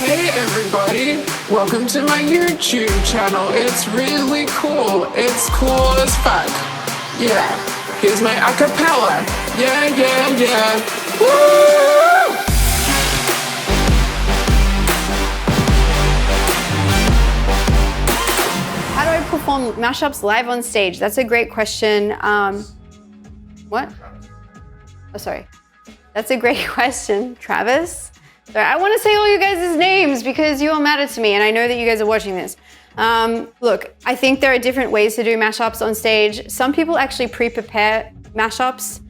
Hey everybody, welcome to my YouTube channel. It's really cool. It's cool as fuck. Yeah, here's my acapella. Yeah. Woo! How do I perform mashups live on stage? That's a great question. What? Oh, sorry. That's a great question, Travis. Sorry, I want to say all you guys' names because you all matter to me and I know that you guys are watching this. Look, I think there are different ways to do mashups on stage. Some people actually pre-prepare mashups.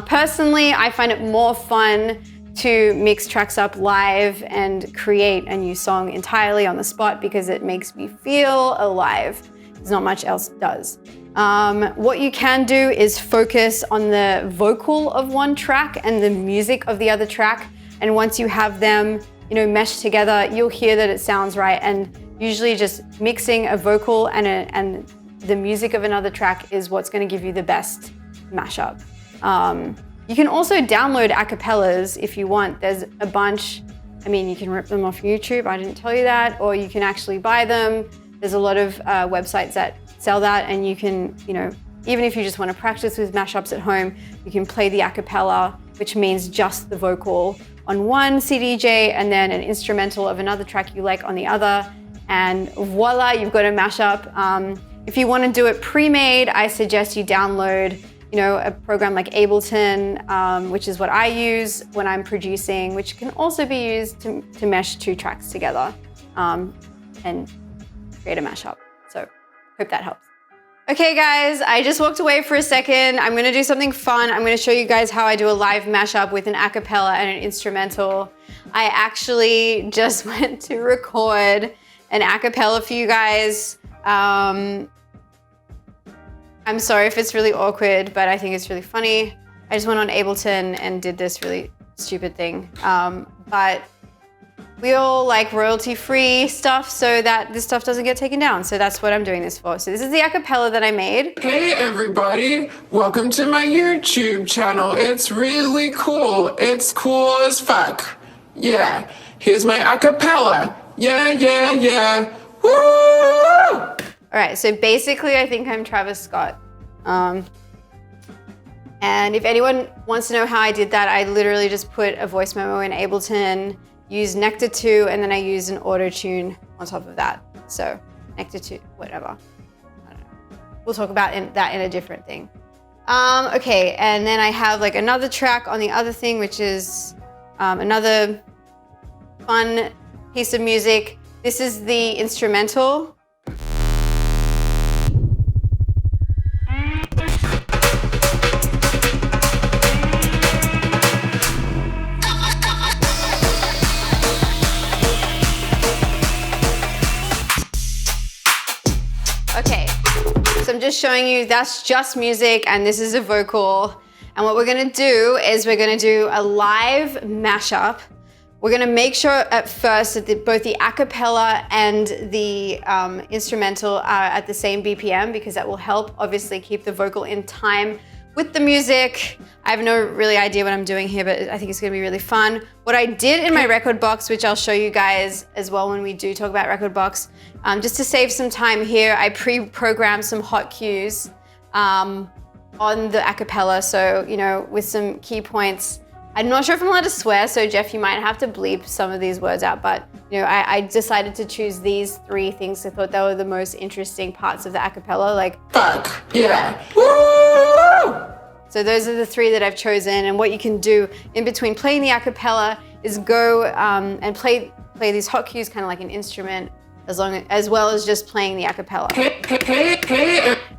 Personally, I find it more fun to mix tracks up live and create a new song entirely on the spot because it makes me feel alive. There's not much else it does. What you can do is focus on the vocal of one track and the music of the other track. And once you have them, meshed together, you'll hear that it sounds right. And usually just mixing a vocal and the music of another track is what's going to give you the best mashup. You can also download acapellas if you want. There's a bunch. I mean, you can rip them off YouTube. I didn't tell you that. Or you can actually buy them. There's a lot of websites that sell that, and you can, even if you just want to practice with mashups at home, you can play the acapella, which means just the vocal on one CDJ and then an instrumental of another track you like on the other, and voila, you've got a mashup. If you want to do it pre-made, I suggest you download, a program like Ableton, which is what I use when I'm producing, which can also be used to mesh two tracks together and create a mashup. So hope that helps. Okay guys, I just walked away for a second. I'm gonna do something fun. I'm gonna show you guys how I do a live mashup with an acapella and an instrumental. I actually just went to record an acapella for you guys. I'm sorry if it's really awkward, but I think it's really funny. I just went on Ableton and did this really stupid thing. But we all like royalty-free stuff so that this stuff doesn't get taken down. So that's what I'm doing this for. So this is the acapella that I made. Hey everybody, welcome to my YouTube channel. It's really cool. It's cool as fuck. Yeah, here's my acapella. Yeah. Woo! All right, so basically I think I'm Travis Scott. And if anyone wants to know how I did that, I literally just put a voice memo in Ableton, use Nectar 2, and then I use an auto-tune on top of that. So Nectar 2, whatever. I don't know. We'll talk about that in a different thing. Okay, and then I have like another track on the other thing, which is another fun piece of music. This is the instrumental. Okay, so I'm just showing you that's just music and this is a vocal. And what we're gonna do is we're gonna do a live mashup. We're gonna make sure at first that both the acapella and the instrumental are at the same BPM because that will help obviously keep the vocal in time with the music. I have no really idea what I'm doing here, but I think it's gonna be really fun. What I did in my record box, which I'll show you guys as well when we do talk about record box, just to save some time here, I pre-programmed some hot cues on the acapella. So, with some key points. I'm not sure if I'm allowed to swear, so Jeff, you might have to bleep some of these words out, but I decided to choose these three things. I thought they were the most interesting parts of the acapella, like fuck, yeah, woo! So those are the three that I've chosen, and what you can do in between playing the acapella is go and play these hot cues kind of like an instrument, as well as just playing the acapella.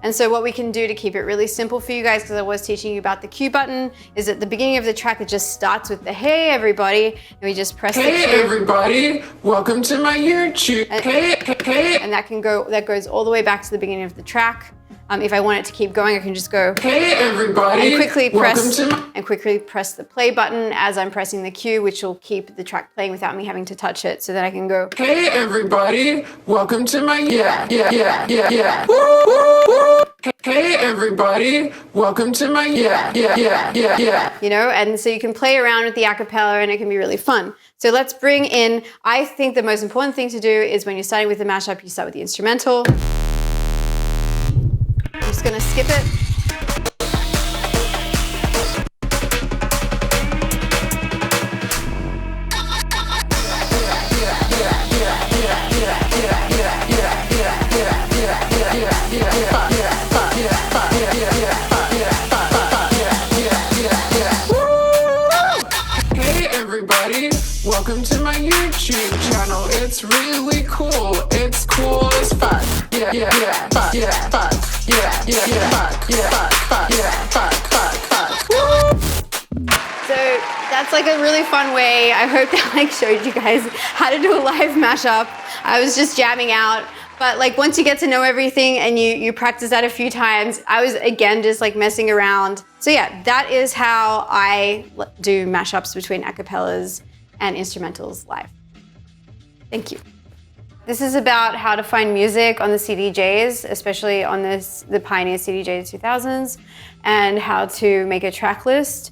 And so what we can do to keep it really simple for you guys, because I was teaching you about the cue button, is at the beginning of the track it just starts with the hey everybody, and we just press the cue. Hey everybody, welcome to my YouTube. And that goes all the way back to the beginning of the track. If I want it to keep going, I can just go hey everybody, and quickly press the play button as I'm pressing the cue, which will keep the track playing without me having to touch it, so that I can go hey everybody, welcome to my yeah. Woo! Hey everybody, welcome to my yeah. You know, and so you can play around with the acapella and it can be really fun. So let's bring in, I think the most important thing to do is when you're starting with the mashup, you start with the instrumental. I'm just gonna skip it. Hey everybody, welcome to my YouTube channel. It's really cool. It's cool as fuck. Fuck. So that's like a really fun way. I hope that like showed you guys how to do a live mashup. I was just jamming out. But like once you get to know everything and you practice that a few times, I was again just like messing around. So yeah, that is how I do mashups between acapellas and instrumentals live. Thank you. This is about how to find music on the CDJs, especially on the Pioneer CDJ 2000s, and how to make a track list.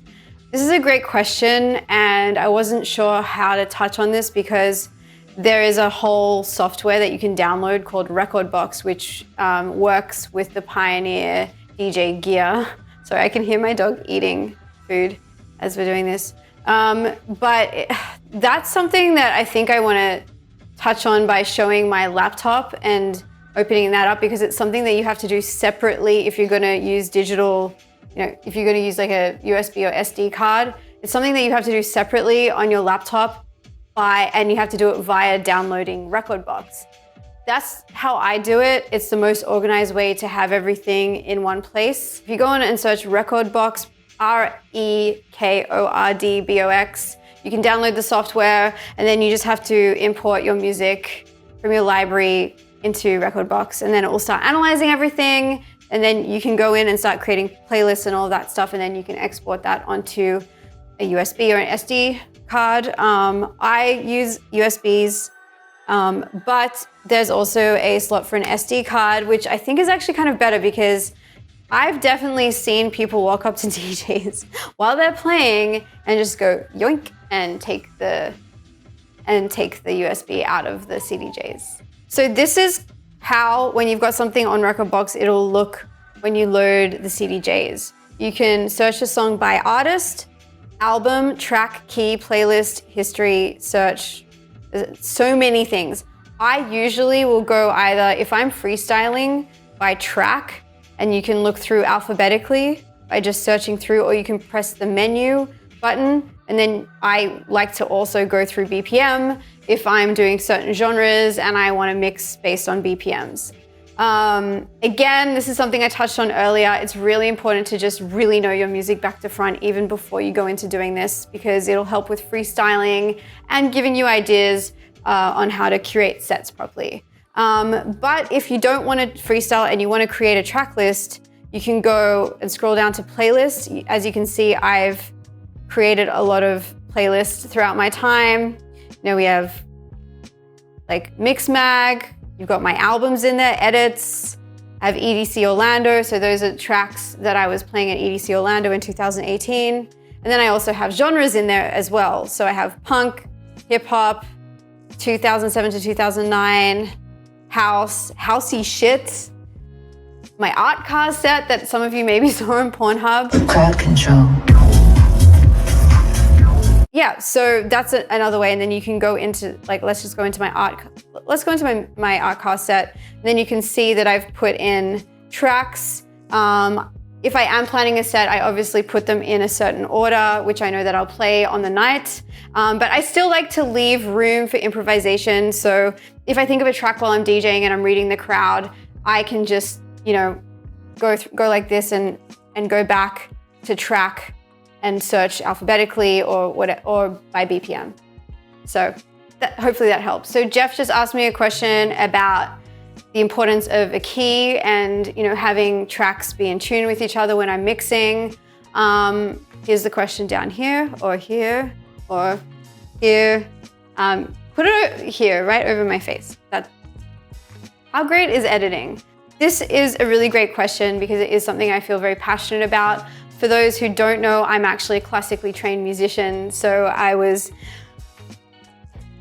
This is a great question, and I wasn't sure how to touch on this because there is a whole software that you can download called Recordbox, which works with the Pioneer DJ gear. Sorry, I can hear my dog eating food as we're doing this. That's something that I think I want to touch on by showing my laptop and opening that up, because it's something that you have to do separately if you're going to use digital, if you're going to use like a USB or SD card. It's something that you have to do separately on your laptop and you have to do it via downloading Recordbox. That's how I do it. It's the most organized way to have everything in one place. If you go on and search Recordbox, REKORDBOX, you can download the software and then you just have to import your music from your library into Recordbox, and then it will start analyzing everything, and then you can go in and start creating playlists and all of that stuff, and then you can export that onto a USB or an SD card. I use USBs, but there's also a slot for an SD card, which I think is actually kind of better because I've definitely seen people walk up to DJs while they're playing and just go yoink and take the USB out of the CDJs. So this is how, when you've got something on Recordbox, it'll look when you load the CDJs. You can search a song by artist, album, track, key, playlist, history, search, so many things. I usually will go either, if I'm freestyling, by track, and you can look through alphabetically by just searching through, or you can press the menu button, and then I like to also go through BPM if I'm doing certain genres and I want to mix based on BPMs. Again, this is something I touched on earlier. It's really important to just really know your music back to front even before you go into doing this, because it'll help with freestyling and giving you ideas on how to curate sets properly. But if you don't want to freestyle and you want to create a track list, you can go and scroll down to playlists. As you can see, I've created a lot of playlists throughout my time. We have like Mixmag, you've got my albums in there, edits, I have EDC Orlando, so those are tracks that I was playing at EDC Orlando in 2018. And then I also have genres in there as well. So I have punk, hip hop, 2007 to 2009, house, housey shit, my art car set that some of you maybe saw on Pornhub. Crowd control. Yeah, so that's another way. And then you can go into, like, let's go into my art cast set. And then you can see that I've put in tracks. If I am planning a set, I obviously put them in a certain order, which I know that I'll play on the night. But I still like to leave room for improvisation. So if I think of a track while I'm DJing and I'm reading the crowd, I can just, go like this and go back to track and search alphabetically or by BPM. So hopefully that helps. So Jeff just asked me a question about the importance of a key and having tracks be in tune with each other when I'm mixing. Here's the question down here or here or here. Put it here, right over my face. How great is editing? This is a really great question because it is something I feel very passionate about. For those who don't know, I'm actually a classically trained musician. So I was,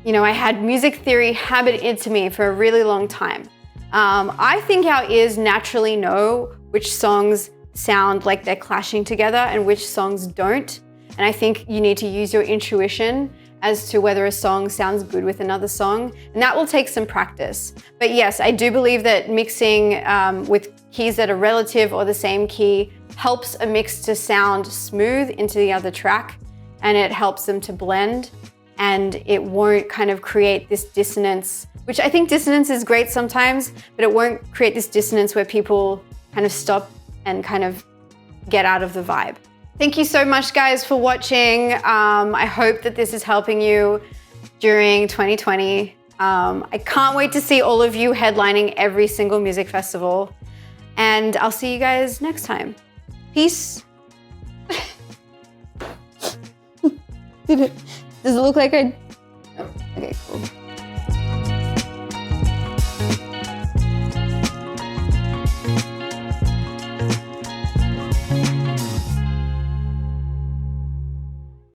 I had music theory hammered into me for a really long time. I think our ears naturally know which songs sound like they're clashing together and which songs don't. And I think you need to use your intuition as to whether a song sounds good with another song. And that will take some practice. But yes, I do believe that mixing with keys that are relative or the same key helps a mix to sound smooth into the other track, and it helps them to blend, and it won't kind of create this dissonance, which I think dissonance is great sometimes, but it won't create this dissonance where people kind of stop and kind of get out of the vibe. Thank you so much, guys, for watching. I hope that this is helping you during 2020. I can't wait to see all of you headlining every single music festival. And I'll see you guys next time. Peace. Does it look like I... Oh, okay, cool.